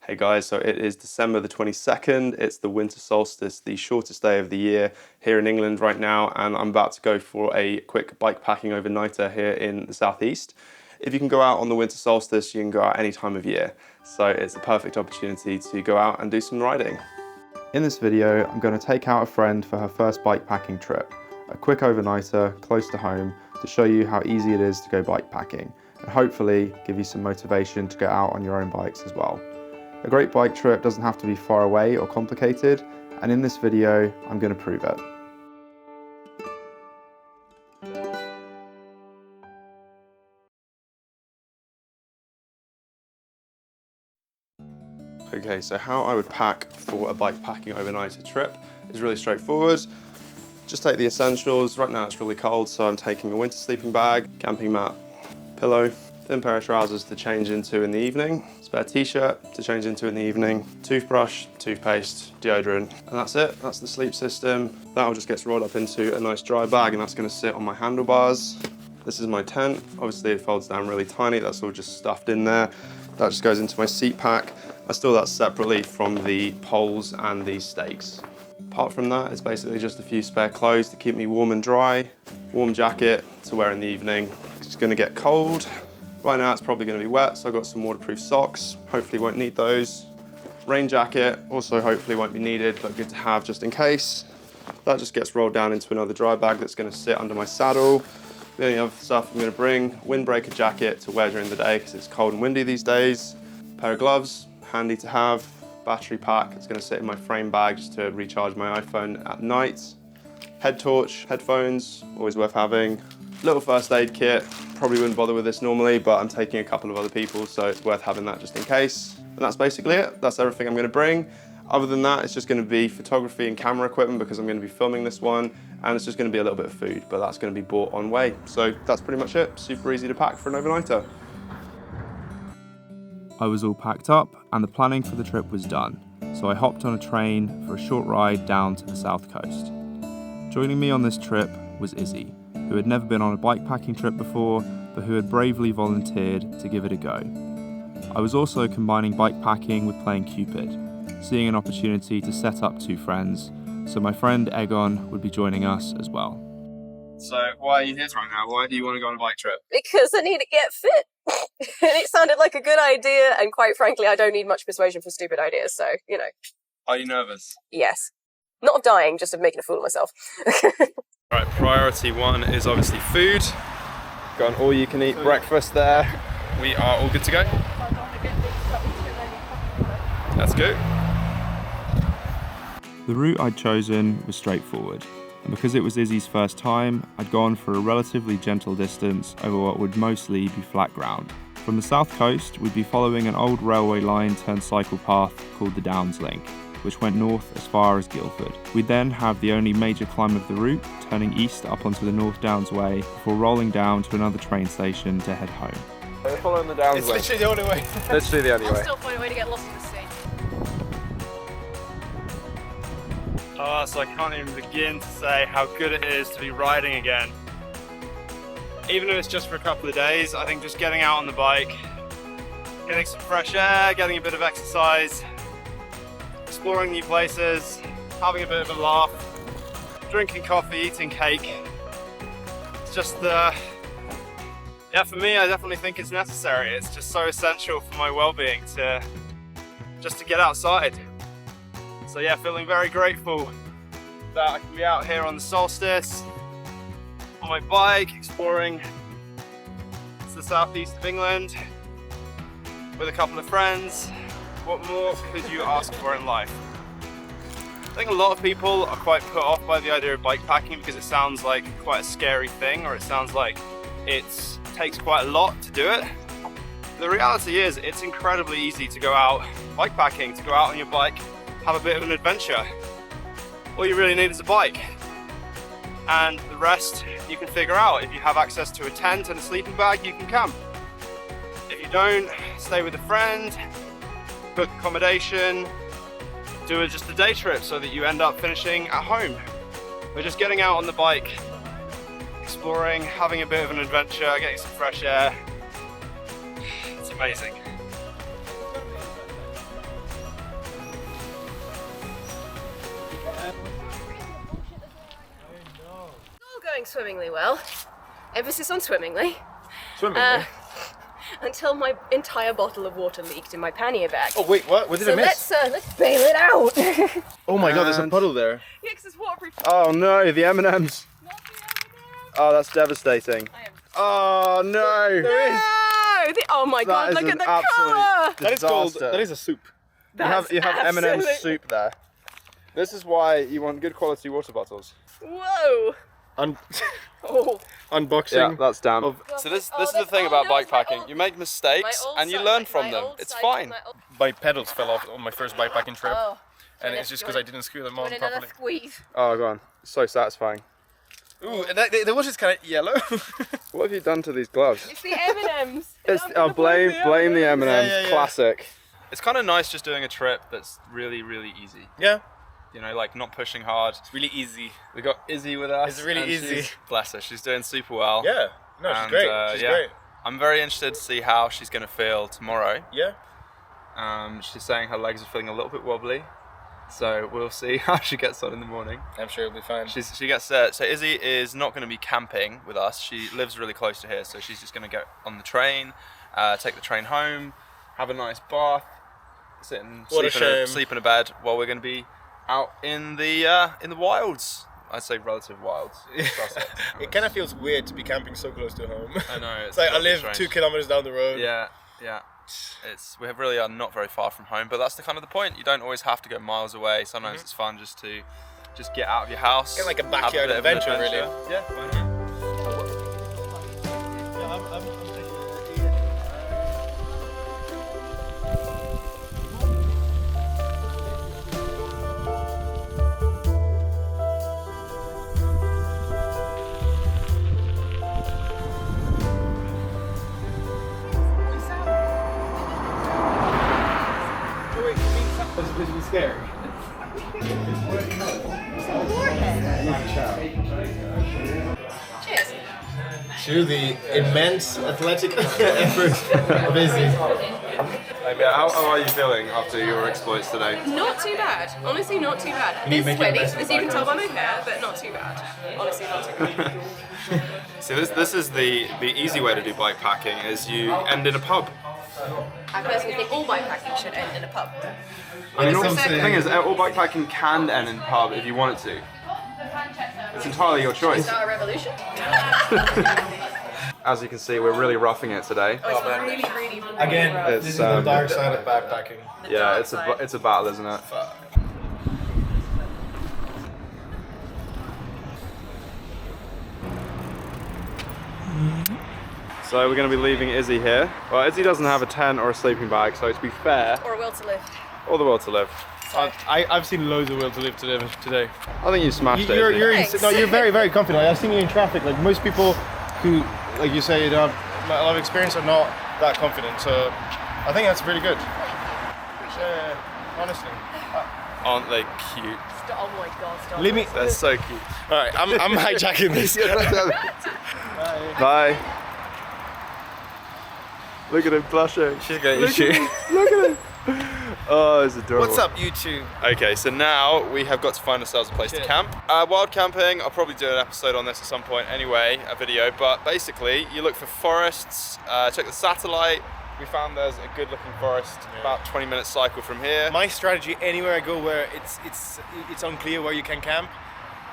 Hey guys, so it is December the 22nd, it's the winter solstice, the shortest day of the year here in England right now, and I'm about to go for a quick bike packing overnighter here in the southeast. If you can go out on the winter solstice, you can go out any time of year, so it's a perfect opportunity to go out and do some riding. In this video, I'm going to take out a friend for her first bike packing trip, a quick overnighter close to home to show you how easy it is to go bike packing, and hopefully give you some motivation to go out on your own bikes as well. A great bike trip doesn't have to be far away or complicated, and in this video, I'm going to prove it. Okay, so how I would pack for a bike packing overnighter trip is really straightforward. Just take the essentials. Right now it's really cold, so I'm taking a winter sleeping bag, camping mat, pillow, thin pair of trousers to change into in the evening, spare t-shirt to change into in the evening, toothbrush, toothpaste, deodorant, and that's it. That's the sleep system. That all just gets rolled up into a nice dry bag, and that's going to sit on my handlebars. This is my tent. Obviously it folds down really tiny. That's all just stuffed in there. That just goes into my seat pack. I store that separately from the poles and the stakes. Apart from that, it's basically just a few spare clothes to keep me warm and dry, warm jacket to wear in the evening. It's going to get cold. Right now it's probably going to be wet, so I've got some waterproof socks. Hopefully won't need those. Rain jacket, also hopefully won't be needed, but good to have just in case. That just gets rolled down into another dry bag that's going to sit under my saddle. The only other stuff I'm going to bring, windbreaker jacket to wear during the day because it's cold and windy these days. A pair of gloves, handy to have. Battery pack, it's going to sit in my frame bag just to recharge my iPhone at night. Head torch, headphones, always worth having. Little first aid kit, probably wouldn't bother with this normally, but I'm taking a couple of other people, so it's worth having that just in case. And that's basically it. That's everything I'm going to bring. Other than that, it's just going to be photography and camera equipment because I'm going to be filming this one, and it's just going to be a little bit of food, but that's going to be bought on way. So that's pretty much it. Super easy to pack for an overnighter. I was all packed up and the planning for the trip was done, so I hopped on a train for a short ride down to the south coast. Joining me on this trip was Izzy, who had never been on a bikepacking trip before, but who had bravely volunteered to give it a go. I was also combining bikepacking with playing Cupid, seeing an opportunity to set up two friends, so my friend Egon would be joining us as well. So why are you here right now? Why do you want to go on a bike trip? Because I need to get fit. And it sounded like a good idea, and quite frankly, I don't need much persuasion for stupid ideas, so, you know. Are you nervous? Yes. Not of dying, just of making a fool of myself. Right, priority one is obviously food. Got an all-you-can-eat breakfast there. We are all good to go. Let's go. The route I'd chosen was straightforward, and because it was Izzy's first time, I'd gone for a relatively gentle distance over what would mostly be flat ground. From the south coast, we'd be following an old railway line turned cycle path called the Downs Link, which went north as far as Guildford. We'd then have the only major climb of the route, turning east up onto the North Downs Way before rolling down to another train station to head home. We're following the Downs Link. It's literally the only way. Literally the only way. I'll still find a way to get lost in the sea. Oh, so I can't even begin to say how good it is to be riding again. Even if it's just for a couple of days, I think just getting out on the bike, getting some fresh air, getting a bit of exercise, exploring new places, having a bit of a laugh, drinking coffee, eating cake. It's just yeah, for me, I definitely think it's necessary. It's just so essential for my well-being to get outside. So yeah, feeling very grateful that I can be out here on the solstice, on my bike, exploring the southeast of England with a couple of friends. What more could you ask for in life? I think a lot of people are quite put off by the idea of bikepacking because it sounds like quite a scary thing, or it sounds like it takes quite a lot to do it. The reality is it's incredibly easy to go out bikepacking, to go out on your bike, have a bit of an adventure. All you really need is a bike, and the rest you can figure out. If you have access to a tent and a sleeping bag, you can camp. If you don't, stay with a friend, book accommodation, do just a day trip so that you end up finishing at home. We're just getting out on the bike, exploring, having a bit of an adventure, getting some fresh air. It's amazing. going swimmingly well. Emphasis on swimmingly. Swimmingly? Until my entire bottle of water leaked in my pannier bag. Oh wait, what? What did I miss? Let's bail it out. Oh my god, there's a puddle there. Yeah, 'cause it's waterproof. Oh no, the M&Ms. Not the M&Ms. Oh, that's devastating. I am. Oh no. There is. Oh my god! That is Look at an the absolute colour. disaster. That is a soup. You have M&M's absolute- soup there. This is why you want good quality water bottles. Whoa. Oh. Unboxing. Yeah, that's damp. Of- So this Oh, is the that's thing old. about No, it's my bikepacking. old- You make mistakes My old and you side- learn my from them. old It's side- fine. my old- My pedals fell off on my first bikepacking trip, Oh. and it's just because I didn't screw them on Want another properly. squeeze? Oh, go on. So satisfying. Ooh, and the water's kind of yellow. What have you done to these gloves? It's the M&Ms. Blame the M&Ms. Yeah. Classic. It's kind of nice just doing a trip that's really, really easy. Yeah, You know, like not pushing hard. it's really easy. We got Izzy with us. It's really and easy. Bless her, she's doing super well. Yeah, no, she's And, great. She's yeah. great. I'm very interested to see how she's going to feel tomorrow. Yeah. She's saying her legs are feeling a little bit wobbly, so we'll see how she gets on in the morning. I'm sure it'll be fine. She gets so Izzy is not going to be camping with us. She lives really close to here, so she's just going to get on the train, take the train home, have a nice bath, sit and What a shame. sleep in a bed while we're going to be out in the wilds. I'd say relative wilds. Sussex. It kind of feels weird to be camping so close to home. I know. It's like I a bit live strange. 2 kilometers down the road. Yeah. We really are not very far from home, but that's the kind of the point. You don't always have to go miles away. Sometimes it's fun just to get out of your house. Get like a have backyard bit of an adventure, really. Yeah, why not? It's visually scary. Cheers. To the immense athletic effort of Izzy. How are you feeling after your exploits today? Not too bad. Honestly, not too bad. A bit sweaty, as you can tell by my hair, but not too bad. Honestly, not too bad. See, this is the easy way to do bikepacking, is you end in a pub. I personally think all bikepacking should end in a pub. I mean, It's the thing is, all bikepacking can end in a pub if you want it to. It's entirely your choice. Start a revolution? As you can see, we're really roughing it today. Oh, it's really, really, really Again, rough. It's, this is the um, dark side of backpacking. Yeah, it's a battle, isn't it? So we're going to be leaving Izzy here. Well, Izzy doesn't have a tent or a sleeping bag, so to be fair, Or a will to live. all the will to live. I've seen loads of will to live today. I think you smashed it. Izzy. Thanks. No, you're very, very confident. I've seen you in traffic. Like most people who, like you say, don't have a lot of experience are not that confident. So I think that's really good. Yeah, honestly. Aren't they cute? Oh my god, stop. Leave me. They're so cute. All right, I'm hijacking this. Bye. Look at him blushing. She's gonna eat you. Look at him. Oh, it's adorable. What's up, you two? Okay, so now we have got to find ourselves a place to Shit. camp. Wild camping, I'll probably do an episode on this at some point anyway, a video, but basically you look for forests, check the satellite. We found there's a good looking forest, about 20-minute cycle from here. My strategy anywhere I go where it's unclear where you can camp,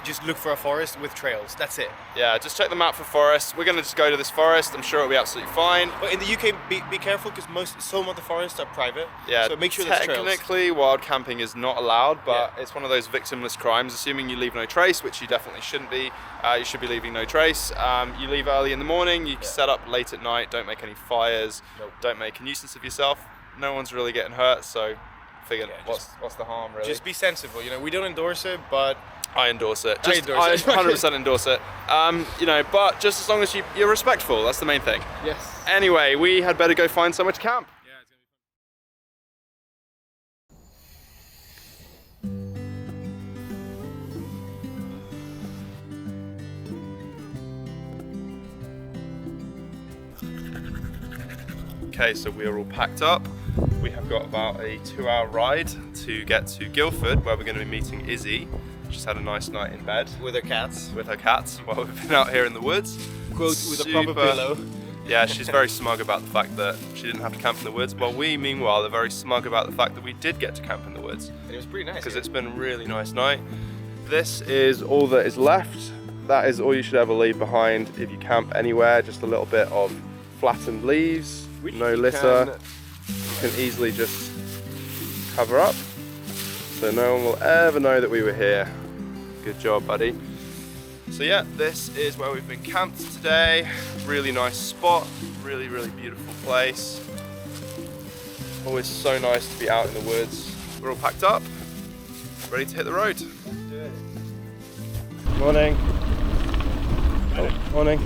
just look for a forest with trails. That's it. Yeah, just check the map for forests. We're gonna just go to this forest, I'm sure it'll be absolutely fine. But in the UK, be careful because some of the forests are private. Yeah, So make sure there's trails. technically wild camping is not allowed, but Yeah. it's one of those victimless crimes, assuming you leave no trace, which you definitely shouldn't be. You should be leaving no trace. You leave early in the morning, you set up late at night, don't make any fires, Nope. don't make a nuisance of yourself. No one's really getting hurt, so figure Yeah, what's the harm really? Just be sensible. You know, we don't endorse it, but I endorse it. I endorse it. 100% endorse it. You know, but just as long as you're respectful, that's the main thing. yes. Anyway, we had better go find somewhere to camp. Yeah, it's gonna Okay, so we're all packed up. We have got about a 2-hour ride to get to Guildford, where we're going to be meeting Izzy. She's had a nice night in bed With her cats. with her cats while we've been out here in the woods. Quote, with a proper Super- pillow. Yeah, she's very smug about the fact that she didn't have to camp in the woods, while we, meanwhile, are very smug about the fact that we did get to camp in the woods, And it was pretty nice. because it's been a really nice night. This is all that is left. That is all you should ever leave behind if you camp anywhere, just a little bit of flattened leaves, no litter. You can easily just cover up, so no one will ever know that we were here. Good job, buddy. So yeah, this is where we've been camped today. Really nice spot, really beautiful place. Always so nice to be out in the woods. We're all packed up, ready to hit the road. Morning. Oh, morning.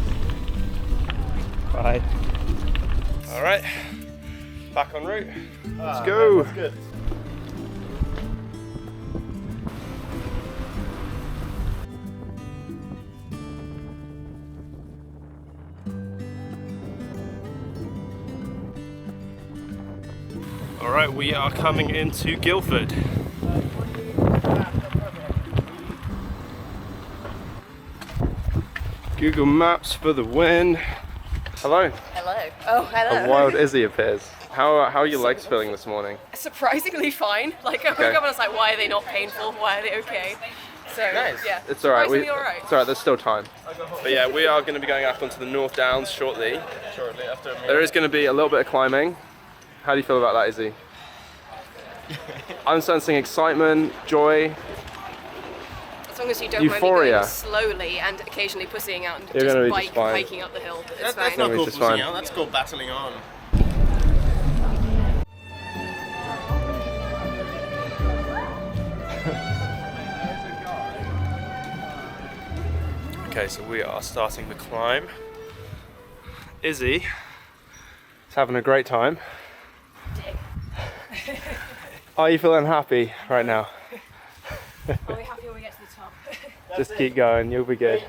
Bye. All right, back en route. Let's go. That's good. All right, we are coming into Guildford. Google Maps for the win. Hello. Hello. Oh, hello. A wild Izzy appears. How are your legs feeling this morning? Surprisingly fine. Like, I woke Okay. up and I was like, why are they not painful? Why are they okay? So, Nice. yeah. It's all right. Surprisingly all right. It's all right. There's still time. But yeah, we are going to be going up onto the North Downs shortly. Shortly after me. There is going to be a little bit of climbing. How do you feel about that, Izzy? I'm sensing excitement, joy. As long as you don't Euphoria. mind me going slowly and occasionally pussying out and You're just gonna be bike just fine. hiking up the hill, it's That's fine. not Which go is fine. pushing out, that's go battling on. Okay, so we are starting the climb. Izzy is having a great time. Are you feeling happy right now? Are we happy when we get to the top? Just keep going, you'll be good.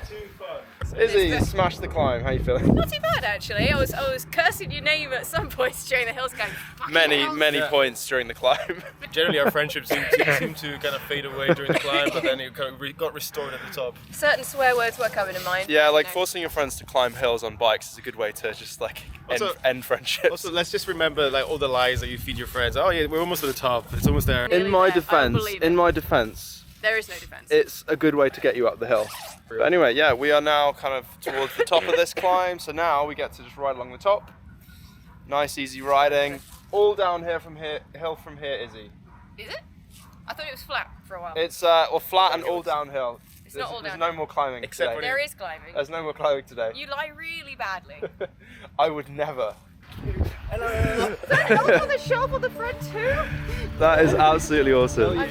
Izzy, you smashed the climb. How you feeling? Not too bad actually. I was cursing your name at some points during the hills going, "Fucking hell." Many Yeah. points during the climb. Generally our friendship seemed to kind of fade away during the climb, but then it kind of got restored at the top. Certain swear words were coming to mind. Yeah, like You know. forcing your friends to climb hills on bikes is a good way to just like Also- end friendships. Also, let's just remember like all the lies that you feed your friends. Oh yeah, we're almost at the top. It's almost there. Nearly in my there. I defense, believe it. There is no defense. it's a good way to get you up the hill. But anyway, yeah, we are now kind of towards the top of this climb, so now we get to just ride along the top. Nice, easy riding. All down here from here, hill from here, Izzy. Is it? I thought it was flat for a while. It's well, flat and all downhill. It's not all There's downhill. no more climbing Except today. for There is climbing. There's no more climbing today. You lie really badly. I would never. On the shelf on the front too? That is absolutely awesome.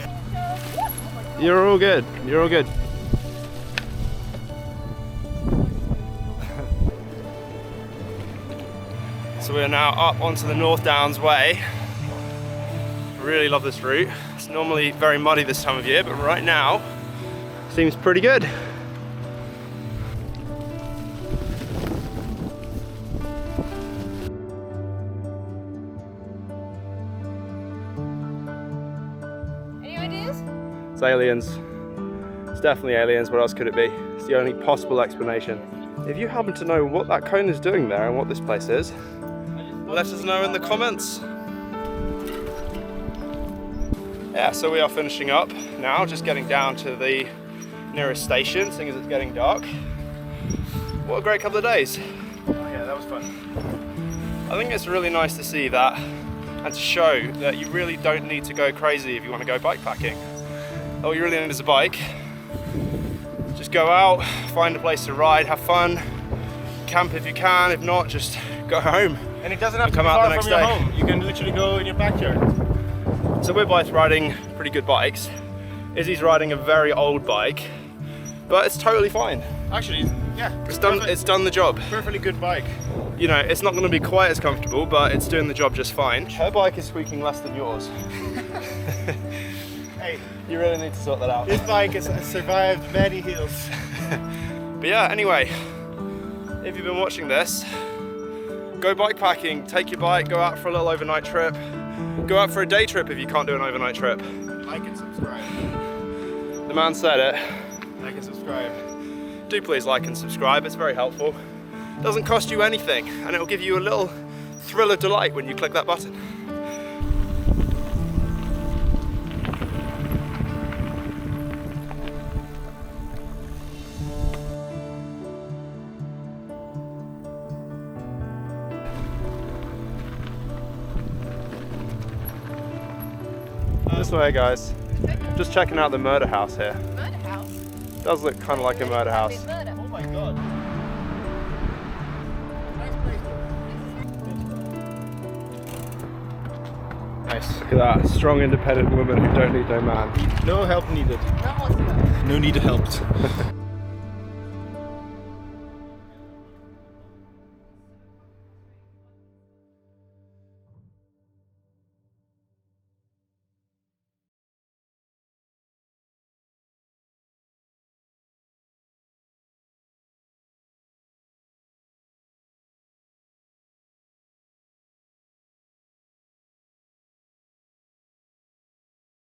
You're all good. You're all good. So we are now up onto the North Downs Way. Really love this route. It's normally very muddy this time of year, but right now seems pretty good. Any ideas? It's aliens. It's definitely aliens. What else could it be? It's the only possible explanation. If you happen to know what that cone is doing there and what this place is, let us know in the comments. Yeah, so we are finishing up now, just getting down to the nearest station, seeing as it's getting dark. What a great couple of days. Oh, yeah, that was fun. I think it's really nice to see that and to show that you really don't need to go crazy if you want to go bikepacking. All you really need is a bike. Just go out, find a place to ride, have fun, camp if you can, if not, just go home. And it doesn't have to Come be out the far next from your day. home. You can literally go in your backyard. So we're both riding pretty good bikes. Izzy's riding a very old bike, but it's totally fine. Actually, yeah, It's done the job. perfectly good bike. You know, it's not going to be quite as comfortable, but it's doing the job just fine. Her bike is squeaking less than yours. Hey, You really need to sort that out. this bike has survived many hills. But yeah, anyway, if you've been watching this, go bikepacking, take your bike, go out for a little overnight trip. Go out for a day trip if you can't do an overnight trip. Like and subscribe. The man said it. Like and subscribe. Do please like and subscribe, it's very helpful. It doesn't cost you anything, and it'll give you a little thrill of delight when you click that button. This way, guys. Just checking out the murder house here. Murder house? Does look kind of like a murder house. Oh my god. Nice. Look at that, strong independent woman who don't need no man. No help needed. No needed help.